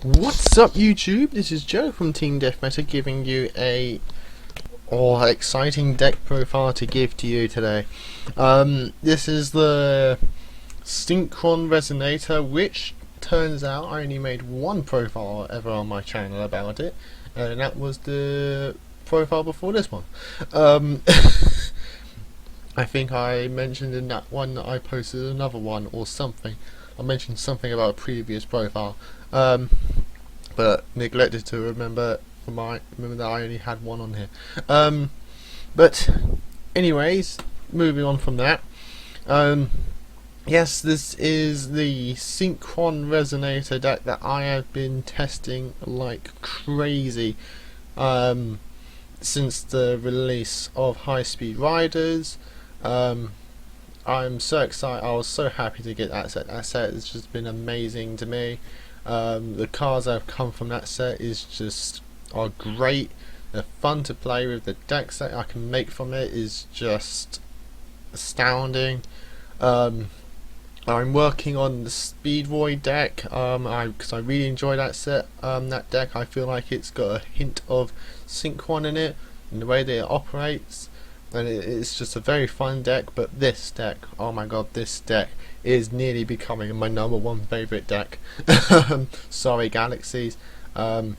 What's up YouTube? This is Joe from TeamDeathMeta giving you a exciting deck profile to give to you today. This is the Synchron Resonator, which turns out I only made one profile ever on my channel about it, and that was the profile before this one. I think I mentioned in that one that I posted another one or something. I mentioned something about a previous profile. But neglected to remember that I only had one on here. But anyways, moving on from that. Yes, this is the Synchron Resonator deck that I have been testing like crazy since the release of High Speed Riders. I'm so excited. I was so happy to get that set. That set has just been amazing to me. The cards that have come from that set are great. They're fun to play with. The deck set I can make from it is just astounding. I'm working on the Speedroid deck because I really enjoy that set. That deck, I feel like it's got a hint of synchron in it, in the way that it operates. And it's just a very fun deck. But this deck, oh my god, this deck is nearly becoming my #1 favourite deck. Sorry Galaxies, I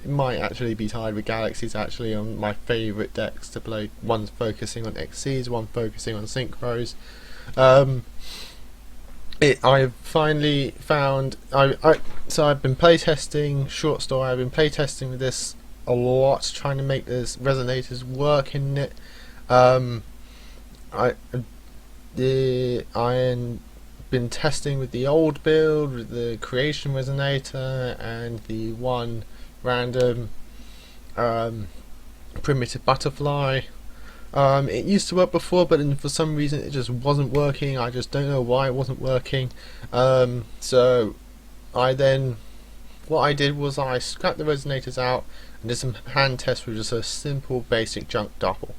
might actually be tied with Galaxies actually on my favourite decks to play. One's focusing on XCs, one focusing on synchros. I've finally found, so I've been playtesting, short story, I've been playtesting with this a lot, trying to make this resonators work in it. I've been testing with the old build, with the creation resonator and the one random primitive butterfly. It used to work before, but for some reason it just wasn't working. I just don't know why it wasn't working. So what I did was I scrapped the resonators out and did some hand tests with just a simple basic junk double,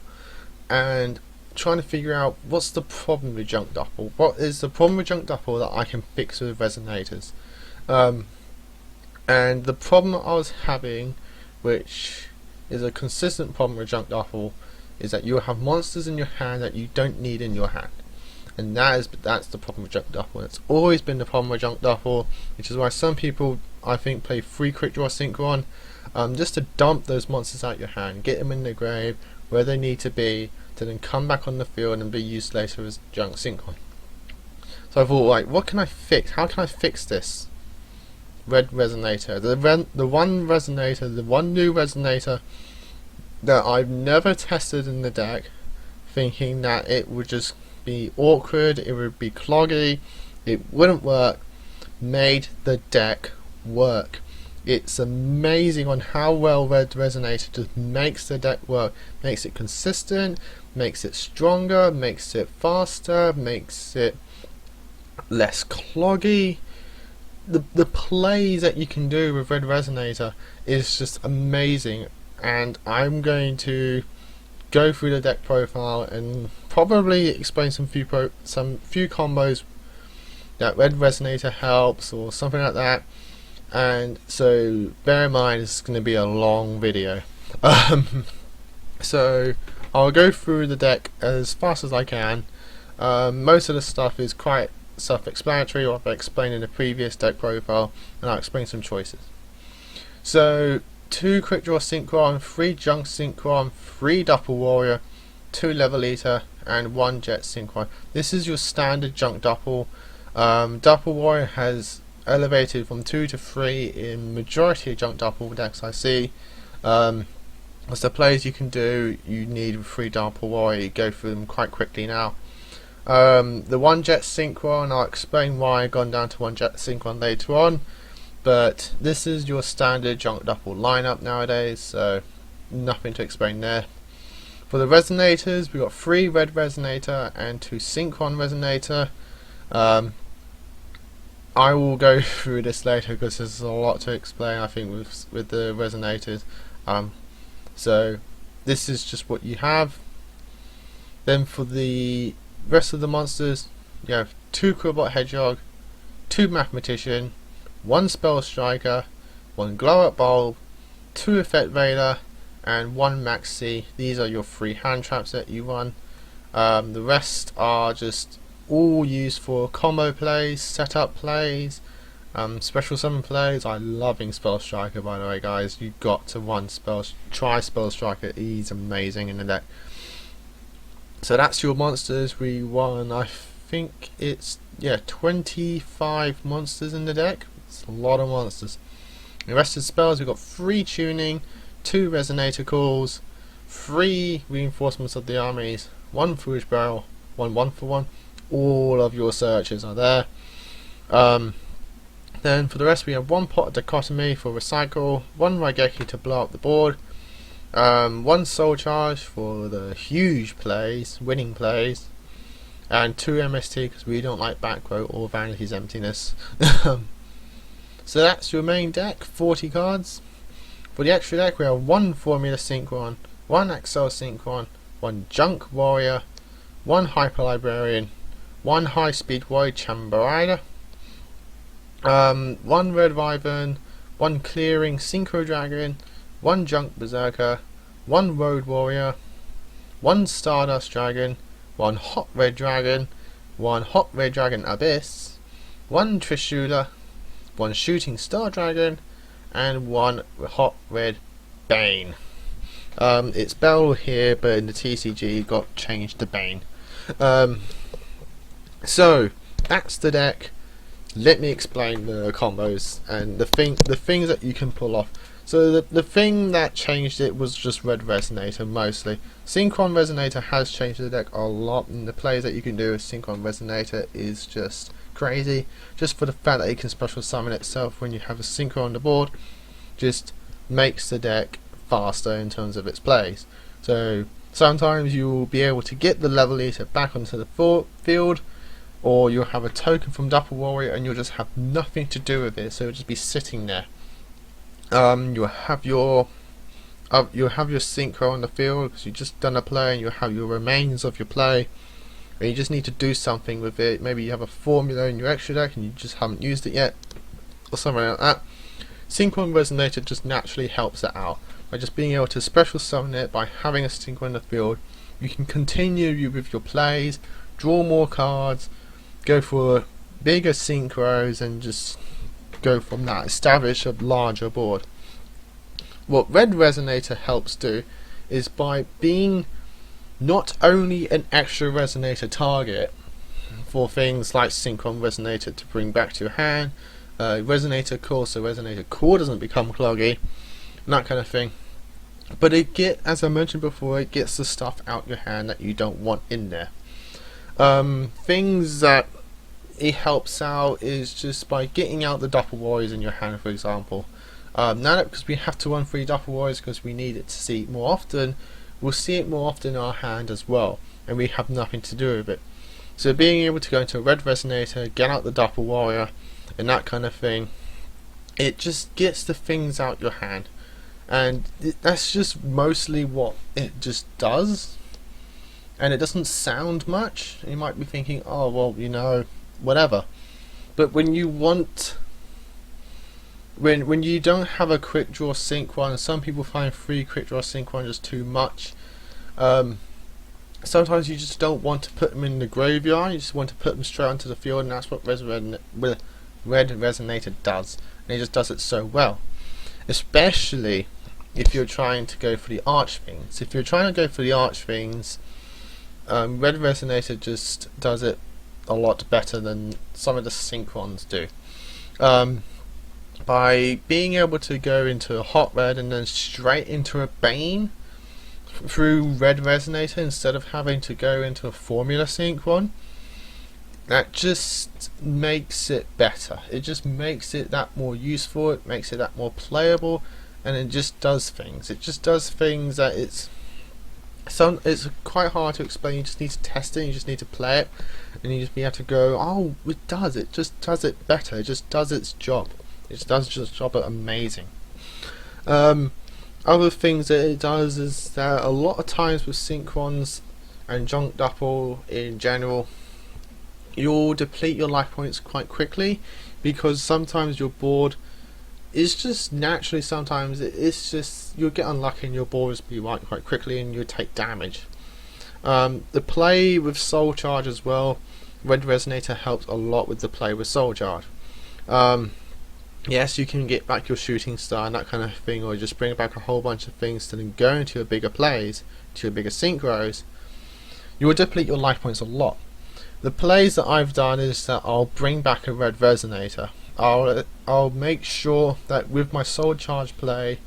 and trying to figure out what's the problem with junk double. What is the problem with junk double that I can fix with resonators? And the problem that I was having, which is a consistent problem with junk double, is that you have monsters in your hand that you don't need in your hand. And that's the problem with junk double. It's always been the problem with junk double, which is why some people, I think, play free quick draw synchron, just to dump those monsters out your hand, get them in the grave where they need to be, to then come back on the field and be used later as junk synchron. So I thought, like, what can I fix? How can I fix this red resonator? The one new resonator that I've never tested in the deck, thinking that it would just be awkward, it would be cloggy, it wouldn't work, made the deck work. It's amazing on how well Red Resonator just makes the deck work, makes it consistent, makes it stronger, makes it faster, makes it less cloggy. The plays that you can do with Red Resonator is just amazing, and I'm going to go through the deck profile and probably explain some few combos that Red Resonator helps or something like that. And so bear in mind it's going to be a long video. So I'll go through the deck as fast as I can. Most of the stuff is quite self-explanatory, or I've explained in the previous deck profile, and I'll explain some choices. So 2 quick draw synchron, 3 junk synchron, 3 double warrior, 2 level eater, and 1 jet synchron. This is your standard junk double. Double warrior has elevated from 2 to 3 in majority of junk double decks I see. As the plays you can do, you need 3 double warrior. You go through them quite quickly now. The 1 jet synchron, I'll explain why I've gone down to 1 jet synchron later on, but this is your standard junk double lineup nowadays, so nothing to explain there. For the resonators, we've got 3 red resonator and 2 synchron resonator. I will go through this later because there's a lot to explain, I think, with the resonators. So this is just what you have. Then for the rest of the monsters, you have 2 Quillbot Hedgehog, 2 Mathematician, 1 spell striker, 1 glow up bulb, 2 effect veiler, and 1 maxi. These are your 3 hand traps that you run. The rest are just all used for combo plays, setup plays, special summon plays. I'm loving Spell Striker, by the way, guys. You've got to try Spell Striker. He's amazing in the deck. So that's your monsters. We won, I think it's 25 monsters in the deck. It's a lot of monsters. The rest of the spells, we've got 3 tuning, 2 resonator calls, 3 reinforcements of the armies, 1 foolish barrel, 1 for 1. All of your searches are there. Then for the rest, we have 1 pot of dichotomy for recycle, 1 Raigeki to blow up the board, 1 soul charge for the huge plays, winning plays, and 2 MST because we don't like back row or Vanity's Emptiness. So that's your main deck, 40 cards. For the extra deck, we have 1 Formula Synchron, 1 Excel Synchron, 1 Junk Warrior, 1 Hyper Librarian, 1 High Speed Void Chamber Rider, 1 Red Wyvern, 1 Clearing Synchro Dragon, 1 Junk Berserker, 1 Road Warrior, 1 Stardust Dragon, 1 Hot Red Dragon, 1 Hot Red Dragon Abyss, 1 Trishula, 1 Shooting Star Dragon, and 1 Hot Red Bane. It's Bell here, but in the TCG got changed to Bane. So that's the deck. Let me explain the combos and the things that you can pull off. So the thing that changed it was just Red Resonator mostly. Synchron Resonator has changed the deck a lot, and the plays that you can do with Synchron Resonator is just crazy. Just for the fact that it can special summon itself when you have a Synchro on the board, just makes the deck faster in terms of its plays. So sometimes you will be able to get the level eater back onto the field, or you'll have a token from Dapper Warrior and you'll just have nothing to do with it, so it'll just be sitting there. You'll have your synchro on the field because you've just done a play, and you'll have your remains of your play, and you just need to do something with it. Maybe you have a formula in your extra deck and you just haven't used it yet, or something like that. Synchron Resonator just naturally helps it out by just being able to special summon it. By having a synchro in the field, you can continue with your plays, draw more cards, go for bigger synchros, and just go from that, establish a larger board. What Red Resonator helps do is by being not only an extra resonator target for things like Synchron Resonator to bring back to your hand, Resonator Core so Resonator Core doesn't become cloggy, and that kind of thing, but as I mentioned before, it gets the stuff out your hand that you don't want in there. Things that it helps out is just by getting out the Dapper Warriors in your hand, for example. Now that because we have to run 3 Dapper Warriors because we need it to see it more often, we'll see it more often in our hand as well, and we have nothing to do with it. So being able to go into a Red Resonator, get out the Dapper Warrior, and that kind of thing, it just gets the things out your hand, and that's just mostly what it just does. And it doesn't sound much. You might be thinking, oh well, you know, whatever. But when you want, when you don't have a quick draw synchron, some people find 3 quick draw synchron just too much. Sometimes you just don't want to put them in the graveyard. You just want to put them straight onto the field, and that's what Red Resonator does. And it just does it so well. Especially if you're trying to go for the Archfiends. If you're trying to go for the Archfiends, Red Resonator just does it a lot better than some of the Synchrons do. By being able to go into a Hot Red and then straight into a Bane through Red Resonator instead of having to go into a Formula Synchron, that just makes it better. It just makes it that more useful, it makes it that more playable, and it just does things. It just does things that it's quite hard to explain. You just need to test it, you just need to play it, and you just be able to go, oh, it just does it better, it just does its job. It just does its job amazing. Other things that it does is that a lot of times with Synchrons and Junk Dapple in general, you'll deplete your life points quite quickly because sometimes your board is just naturally, sometimes it's just you'll get unlucky and your board will be wiped quite quickly and you'll take damage. The play with Soul Charge as well, Red Resonator helps a lot with the play with Soul Charge. Yes, you can get back your shooting star and that kind of thing, or just bring back a whole bunch of things to then go into your bigger plays, to your bigger synchros. You will deplete your life points a lot. The plays that I've done is that I'll bring back a Red Resonator. I'll make sure that with my Soul Charge play,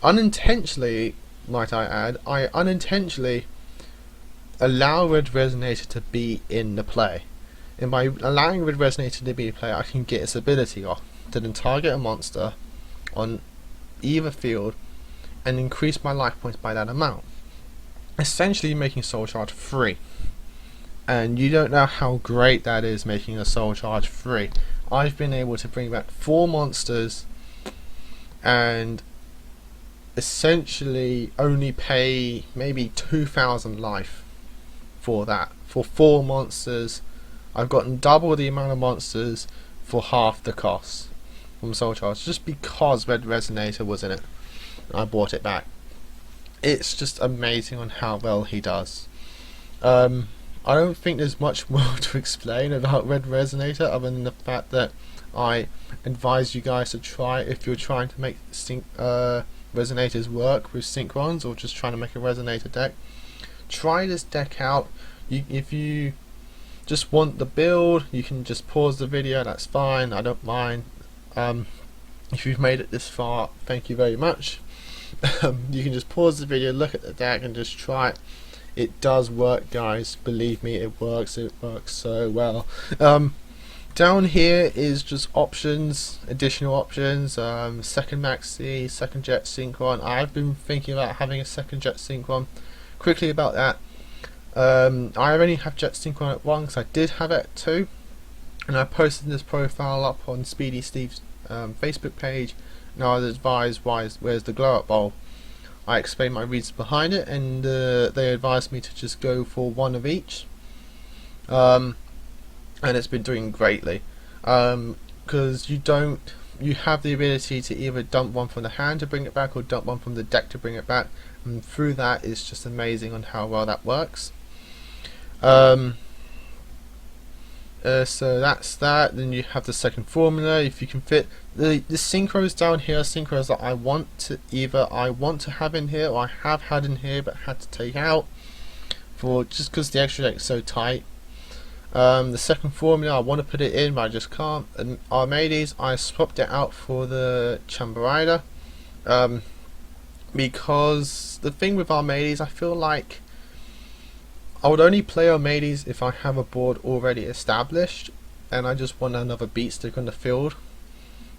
unintentionally, might I add, I unintentionally allow Red Resonator to be in the play. And by allowing Red Resonator to be in play, I can get its ability off to then target a monster on either field and increase my life points by that amount, essentially making Soul Charge free. And you don't know how great that is, making a Soul Charge free. I've been able to bring back 4 monsters and essentially only pay maybe 2,000 life for that. For 4 monsters, I've gotten double the amount of monsters for half the cost from Soul Charge, just because Red Resonator was in it. I bought it back. It's just amazing on how well he does. I don't think there's much more to explain about Red Resonator other than the fact that I advise you guys to try, if you're trying to make Resonators work with synchrons, or just trying to make a Resonator deck. Try this deck out. If you just want the build, you can just pause the video, that's fine, I don't mind. If you've made it this far, thank you very much. You can just pause the video, look at the deck and just try it. It does work, guys, believe me, it works so well. Down here is just options, additional options, second maxi, second jet synchron. I've been thinking about having a second jet synchron. Quickly about that, I only have jet synchron at 1 because I did have it at 2, and I posted this profile up on Speedy Steve's Facebook page. Now I advise where's the glow up bowl. I explained my reasons behind it, and they advised me to just go for 1 of each, and it's been doing greatly, because you have the ability to either dump 1 from the hand to bring it back, or dump 1 from the deck to bring it back, and through that it's just amazing on how well that works. So that's that. Then you have the second formula. If you can fit the synchros down here, synchros that I want to have in here, or I have had in here but had to take out for just because the extra deck is so tight. The second formula I want to put it in, but I just can't. And Armades, I swapped it out for the Chamberida, because the thing with Armades, I feel like I would only play Armades if I have a board already established and I just want another beat stick on the field.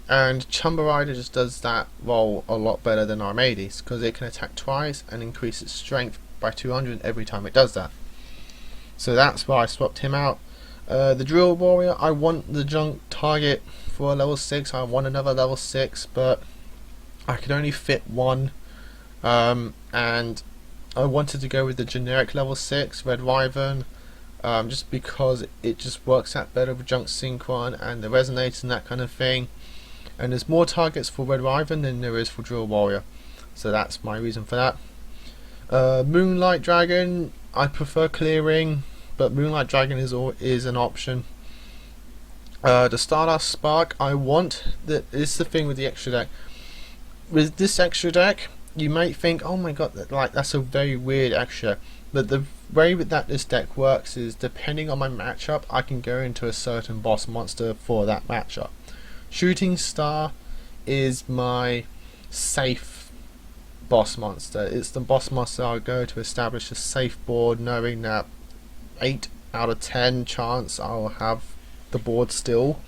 And Chamberida just does that role a lot better than Armades, because it can attack twice and increase its strength by 200 every time it does that. So that's why I swapped him out. The Drill Warrior, I want the junk target for a level 6, I want another level 6, but I could only fit 1, and I wanted to go with the generic level 6 Red Wyvern, just because it just works out better with Junk Synchron and the Resonators and that kind of thing. And there's more targets for Red Wyvern than there is for Drill Warrior, so that's my reason for that. Moonlight Dragon, I prefer clearing, but Moonlight Dragon is an option. The Stardust Spark, I want that. It's the thing with the extra deck. With this extra deck, you might think, oh my god, that's a very weird extra, but the way that this deck works is, depending on my matchup, I can go into a certain boss monster for that matchup. Shooting Star is my safe boss monster. It's the boss monster I'll go to establish a safe board, knowing that 8 out of 10 chance I'll have the board still.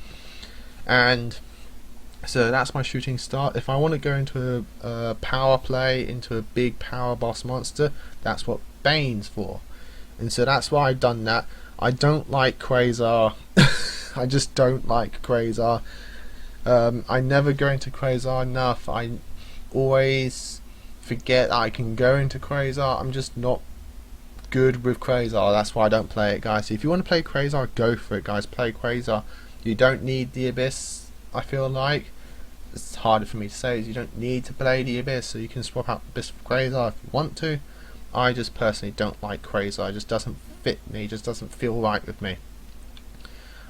And so that's my shooting star. If I want to go into a power play, into a big power boss monster, that's what Bane's for. And so that's why I've done that. I don't like Quasar. I just don't like Quasar. I never go into Quasar enough. I always forget I can go into Quasar. I'm just not good with Quasar. That's why I don't play it, guys. If you want to play Quasar, go for it, guys. Play Quasar. You don't need the Abyss, I feel like. It's harder for me to say, is you don't need to play the Abyss, so you can swap out Abyss for Quasar if you want to. I just personally don't like Quasar, it just doesn't fit me, it just doesn't feel right with me.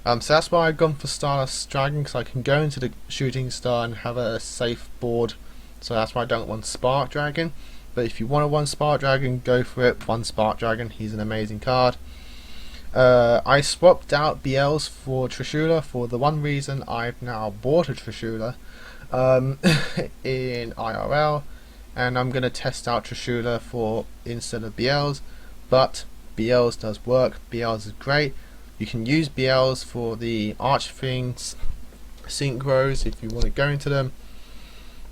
So that's why I've gone for Starless Dragon, because I can go into the Shooting Star and have a safe board. So that's why I don't want Spark Dragon. But if you want a 1 Spark Dragon, go for it. 1 Spark Dragon, he's an amazing card. I swapped out BLs for Trishula for the one reason I've now bought a Trishula in IRL, and I'm going to test out Trishula for instead of BLs. But BLs does work, BLs is great. You can use BLs for the Arch Things synchros if you want to go into them.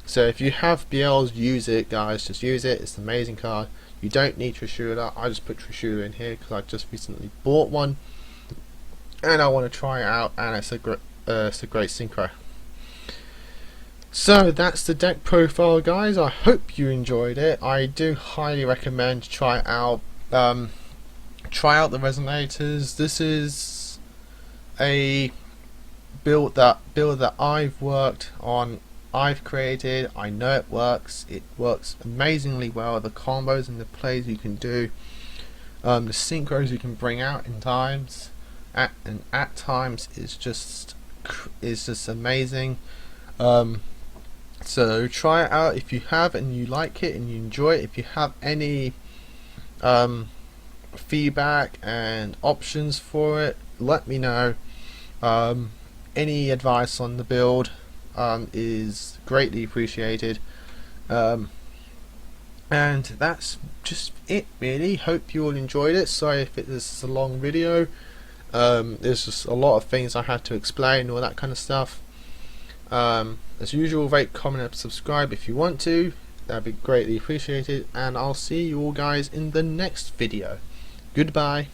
So if you have BLs, use it, guys, just use it. It's an amazing card. You don't need Trishula. I just put Trishula in here because I just recently bought one and I want to try it out, and it's a great synchro. So that's the deck profile, guys. I hope you enjoyed it. I do highly recommend try out the Resonators. This is a build that I've worked on, I've created. I know it works. It works amazingly well. The combos and the plays you can do, the synchros you can bring out in times, at times is just amazing. So try it out if you have and you like it and you enjoy it. If you have any feedback and options for it, let me know. Any advice on the build is greatly appreciated. And that's just it, really. Hope you all enjoyed it. Sorry if it was a long video. There's just a lot of things I had to explain, all that kind of stuff. As usual, rate, comment and subscribe if you want to. That'd be greatly appreciated, and I'll see you all guys in the next video. Goodbye.